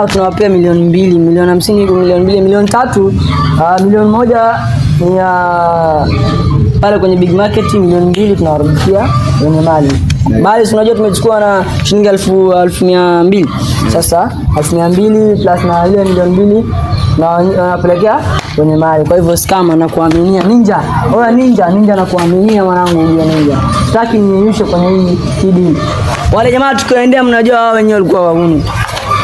Jamaa tunawapea milioni 2, milioni 50 iko milioni 2, milioni 3, milioni 1 ni pale kwenye big market, milioni 2 tunawarudishia wenye mali. Bali unajua tumechukua na shilingi 1200. Sasa 1200 plus na ile milioni 2 na napelekea kwenye mali. Kwa hivyo scam na kuaminia Ninja. Oya Ninja na kuaminia mwanangu ndio Ninja. Sitaki ninyushe kwenye hii kidi. Wale jamaa tukaendea, mnajua wao wenyewe walikuwa wauni.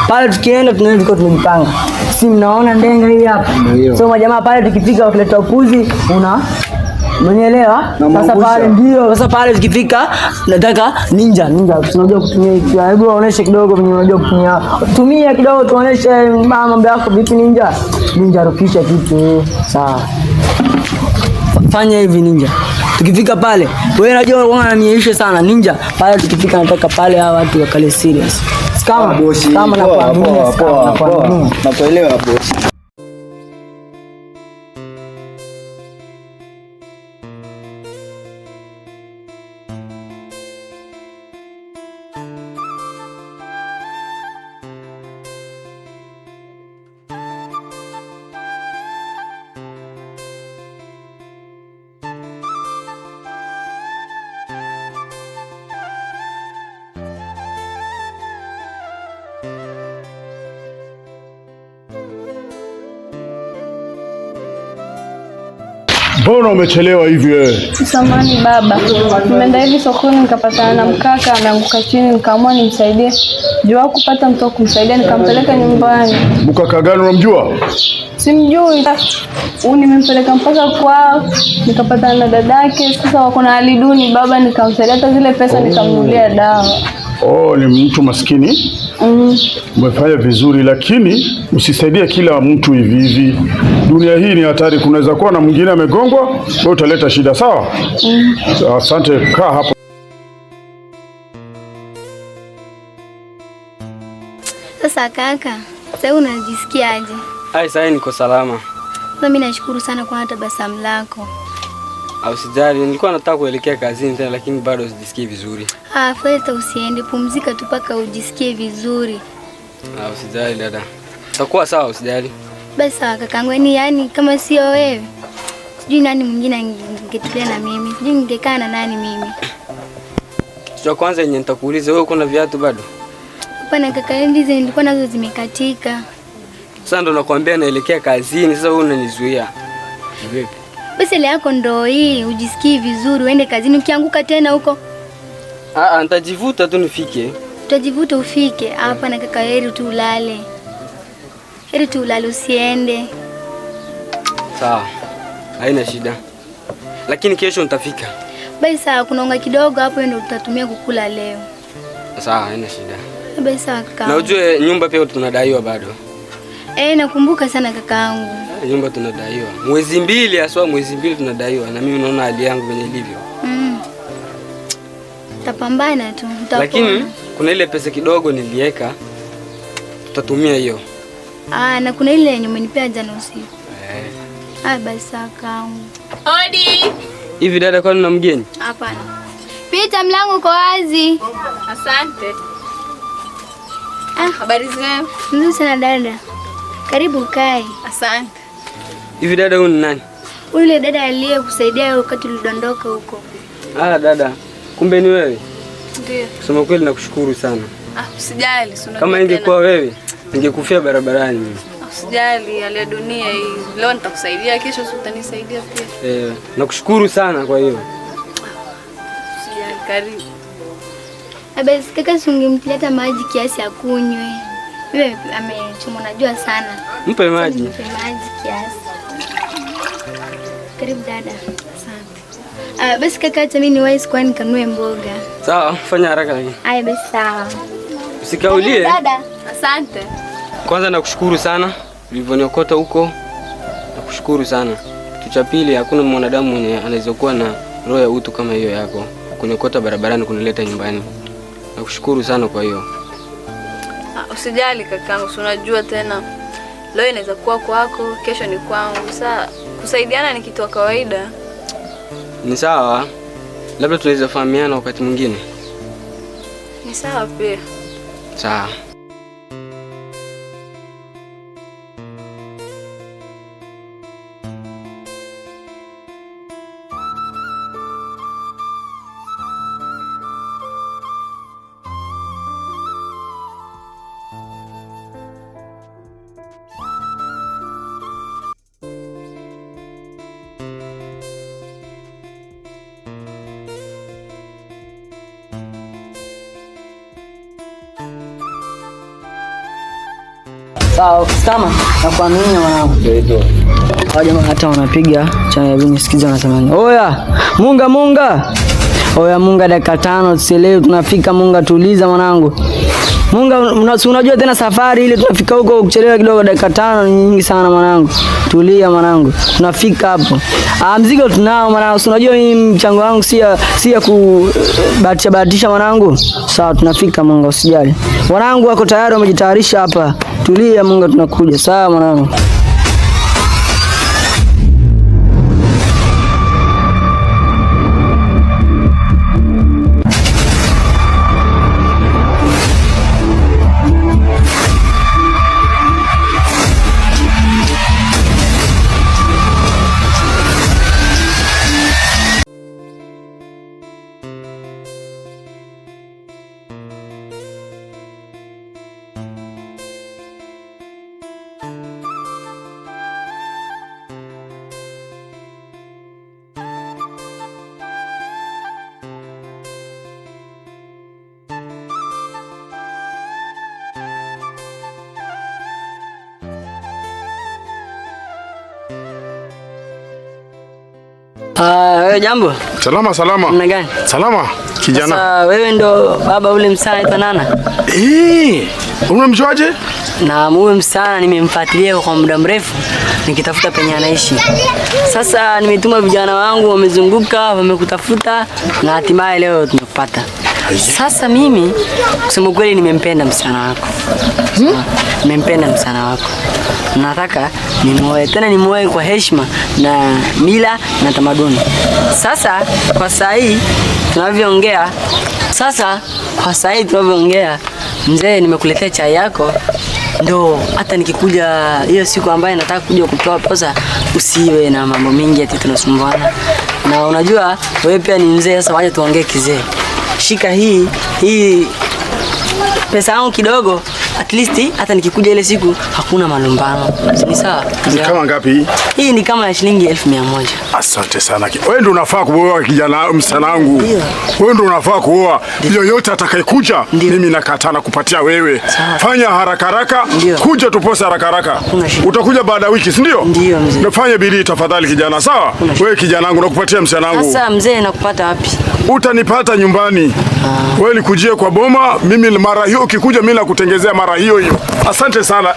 Pale tukienda tulikuwa tumejipanga. Si mnaona ndenga hii hapa. So majamaa pale tukifika wakileta upuzi Mnielewa? Sasa pale ndio, sasa pale tukifika nataka Ninja tunajua kutumia. Hebu waoneshe kidogo venye unajua kutumia. Tumia kidogo tuoneshe mambo yako vipi Ninja rukisha kitu. Sawa. Fanya hivi Ninja. Tukifika pale, wewe unajua wananiisha sana Ninja. Pale tukifika nataka pale hawa watu wakale serious. Kama na kuaminia, nakuelewa boss. Mbona umechelewa hivi wewe? Samahani baba. Nimeenda hivi sokoni nikapatana na mkaka ameanguka chini, nikaamua nimsaidie. Jua kupata mtu wa kumsaidia nikampeleka nyumbani. Mkaka gani unamjua? Simjui. Nimempeleka mpaka kwao, nikapatana na dadake. Sasa wako na hali duni baba, nikamsaidia hata zile pesa nikamnunulia dawa. Oh, ni mtu maskini? Umefanya vizuri, lakini usisaidie kila mtu hivi. Dunia hii ni hatari, kunaweza kuwa na mwingine amegongwa, wewe utaleta shida, sawa? Asante, kaa hapo. Sasa kaka, sasa unajisikiaje? Sasa niko salama. Mimi nashukuru sana kwa tabasamu lako. Usijali, nilikuwa nataka kuelekea kazini tena lakini bado sijisikii vizuri. Feta usiende, pumzika tu paka ujisikie vizuri. Usijali dada. Utakuwa sawa, usijali. Basi sawa kakangu, yani kama sio wewe, sijui nani mwingine angetulia na mimi. Sijui ningekaa na nani mimi. Kitu cha kwanza yenye nitakuuliza, wewe uko na viatu bado? Hapana kaka, hizi nilikuwa nazo zimekatika. Sasa ndo nakwambia naelekea kazini, sasa wewe unanizuia. Vipi? Basi ile yako ndo hii, ujisikii vizuri, uende kazini, ukianguka tena huko. Nitajivuta tu nifike. Utajivuta ufike? Hapana kaka, heri tu ulale. Heri tu ulale usiende. Sawa. Haina shida. Lakini kesho nitafika. Basi sawa, kuna unga kidogo hapo ndio tutatumia kukula leo. Sawa, haina shida. Basi sawa kaka. Na ujue nyumba pia tunadaiwa bado. Nakumbuka sana kakaangu. Nyumba tunadaiwa. Mwezi 2 tunadaiwa, na mimi naona hali yangu venye ilivyo. Tapambana tu. Lakini kuna ile pesa kidogo niliweka, tutatumia hiyo. Na kuna ile yenye umenipea jana usiku. Basi kakaangu. Odi. Hivi dada, kwani una mgeni? Hapana. Pita, mlango uko wazi. Asante. Habari zenu? Nzuri sana dada. Karibu kae. Asante. Hivi dada, huyu ni nani? Yule dada aliyekusaidia wakati ulidondoka huko. Dada. Kumbe ni wewe? Ndio. Kusema kweli nakushukuru sana. Usijali, kama ingekuwa wewe, ningekufia barabarani. Usijali, hali ya dunia hii. Leo nitakusaidia, kesho utanisaidia pia. Nakushukuru sana kwa hiyo. Usijali, karibu. Basi kaka, ungemleta maji kiasi akunywe. Wewe amechomwa najua sana. Mpe maji. Mpe maji kiasi. Karibu dada. Asante. Basi kaka, acha mimi niwahi kwani nikanunue mboga. Sawa, fanya haraka lakini. Basi sawa. Usikaulie. Dada. Asante. Kwanza nakushukuru sana ulivyoniokota huko. Nakushukuru sana. Kitu cha pili, hakuna mwanadamu mwenye anaweza kuwa na roho ya utu kama hiyo yako. Kuniokota barabarani kunileta nyumbani. Nakushukuru sana kwa hiyo. Usijali kakangu, unajua tena leo inaweza kuwa kwako, kesho ni kwangu. Sasa kusaidiana ni kitu kawaida. Ni sawa. Labda tunaweza fahamiana wakati mwingine. Ni sawa pia. Sawa. Sawa, kama nakuamini mwanangu. Ndio. Hao jamaa hata wanapiga cha nisikiza wanasema. Oya, Munga. Oya Munga, dakika 5 tusielewe tunafika. Munga tuliza mwanangu. Munga unajua tena safari ile tunafika huko kuchelewa kidogo, dakika 5 ni nyingi sana mwanangu. Tulia mwanangu. Tunafika hapo. Mzigo tunao mwanangu. Unajua hii mchango wangu si ya kubahatisha mwanangu. Sawa, tunafika Munga, usijali. Wanangu wako tayari, wamejitayarisha hapa. Tulia Munga, tunakuja. Sawa mwanangu. Jambo. Salama. Mna gani? Salama kijana. Sasa wewe ndo baba ule msana Tanana? Unamjuaje? Na huyo msana nimemfuatilia kwa muda mrefu nikitafuta penye anaishi. Sasa nimetuma vijana wangu, wamezunguka, wamekutafuta na hatimaye leo tumepata. Sasa mimi kusema kweli nimempenda msana wako. Nimempenda msana wako. Nataka nimuoe kwa heshima na mila na tamaduni. Sasa kwa saa hii tunavyoongea, mzee, nimekuletea chai yako. Ndo hata nikikuja hiyo siku ambayo nataka kuja kutoa pesa, usiwe na mambo mengi ati tunasumbuana. Na unajua wewe pia ni mzee, sasa waje tuongee kizee. Shika hii pesa yangu kidogo, at least hata nikikuja ile siku hakuna malumbano. Ni sawa? Ni kama ngapi hii? Hii ni kama shilingi 1100. Asante sana. Wewe ndio unafaa kuoa kijana msana wangu. Wewe ndio unafaa kuoa. Yoyote atakayekuja mimi nakataa na kupatia wewe. Fanya haraka. Kuja tupose haraka. Utakuja baada ya wiki, si ndio? Ndio mzee. Nafanya bidii tafadhali kijana, sawa? Wewe kijana wangu nakupatia msana wangu. Sasa mzee, nakupata wapi? Utanipata nyumbani. Wewe nikujie kwa boma, mimi mara hiyo ukikuja mimi nakutengezea mara hiyo. Asante sana.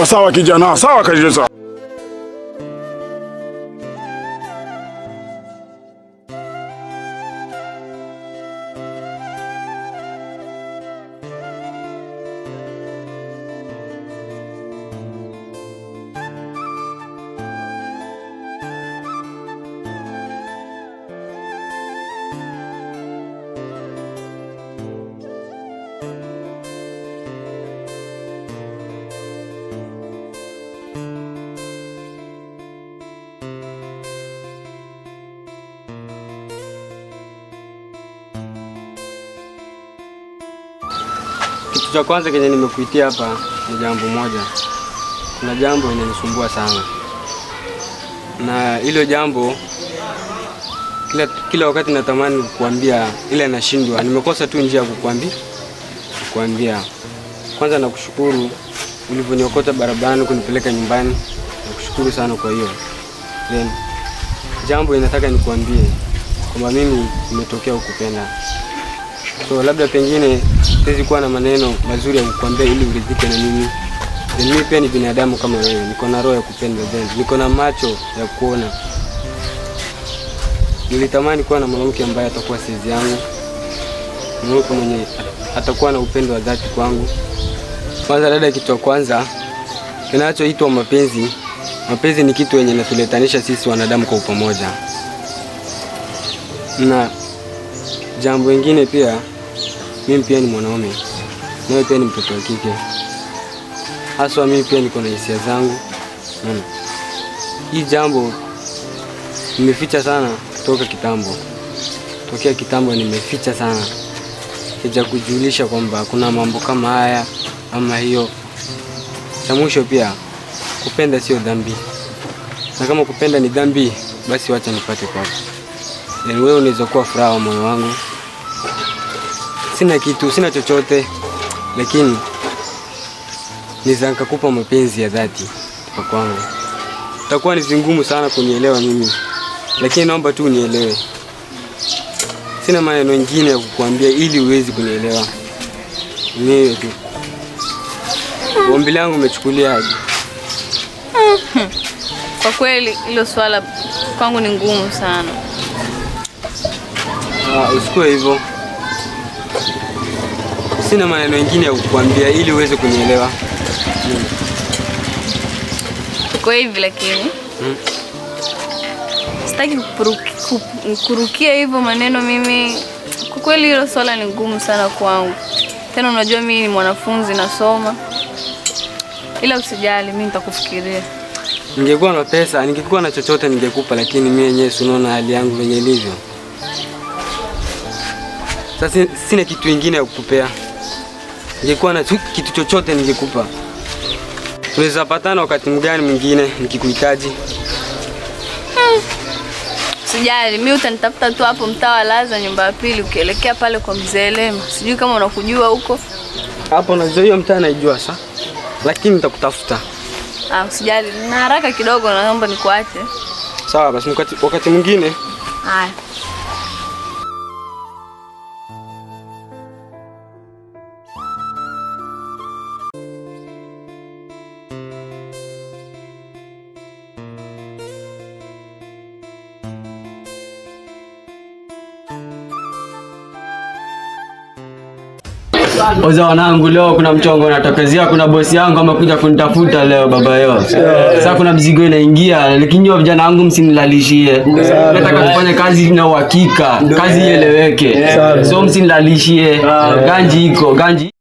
Sawa kijana. Sawa kijana. Kitu cha kwanza kenye nimekuitia hapa ni jambo moja. Kuna jambo linanisumbua sana. Na hilo jambo kila wakati natamani kukuambia ila nashindwa. Nimekosa tu njia ya kukuambia. Kwanza nakushukuru ulivyoniokota barabarani kunipeleka nyumbani. Nakushukuru sana kwa hiyo. Then jambo ninataka nikuambie kwamba mimi nimetokea kukupenda. So labda pengine siwezi kuwa na maneno mazuri ya kukuambia ili uridhike na mimi. Mimi pia ni binadamu kama wewe. Niko na roho ya kupenda, niko na macho ya kuona. Nilitamani kuwa na mwanamke ambaye atakuwa saizi yangu. Mwanamke mwenye atakuwa na upendo wa dhati kwangu. Kwanza dada, kitu cha kwanza kinachoitwa mapenzi. Mapenzi ni kitu yenye kinatuletanisha sisi wanadamu kwa pamoja. Na jambo lingine pia, mimi pia ni mwanaume. Nawe pia ni mtoto wa kike. Haswa mimi pia niko na hisia zangu. Hii jambo nimeficha sana kutoka kitambo. Tokea kitambo nimeficha sana. Sija kujulisha kwamba kuna mambo kama haya ama hiyo. Cha mwisho pia, kupenda sio dhambi. Na kama kupenda ni dhambi, basi wacha nipate kwako. Wewe unaweza kuwa furaha wa moyo wangu. sina kitu, sina chochote, lakini niza nikakupa mapenzi ya dhati kwa kwangu. Itakuwa ni vingumu sana kunielewa mimi, lakini naomba tu unielewe. Sina maneno mengine ya kukuambia ili uwezi kunielewa. Niwe tu. Ombi langu umechukulia aje? Kwa kweli hilo swala kwangu ni ngumu sana. Usikue hivyo. Sina maneno mengine ya kukuambia ili uweze kunielewa. Kwa hivi lakini sitaki kurukia hivyo maneno mimi. Kwa kweli hilo swala ni ngumu sana kwangu. Tena unajua mimi ni mwanafunzi nasoma. Ila usijali, mimi nitakufikiria. Ningekuwa na pesa, ningekuwa na chochote ningekupa, lakini mimi mwenyewe unaona hali yangu venye ilivyo. Sasa sina kitu kingine ya kukupea. Ningekuwa na kitu chochote ningekupa. Tunaweza patana wakati mgani mwingine nikikuhitaji. Sijali, mimi utanitafuta tu hapo mtaa wa Laza nyumba ya pili ukielekea pale kwa Mzee Lema. Sijui kama unakujua huko. Hapo najua hiyo mtaa naijua sasa. Lakini nitakutafuta. Usijali, na haraka kidogo naomba nikuache. Sawa, basi wakati mwingine. Haya. Oza wanangu, leo kuna mchongo natokezea, kuna bosi yangu amekuja kunitafuta leo baba yao. Sasa kuna mzigo inaingia, lakini wao vijana wangu msinilalishie. Nataka kufanya kazi na uhakika, kazi ieleweke. So msinilalishie. Ganji iko, ganji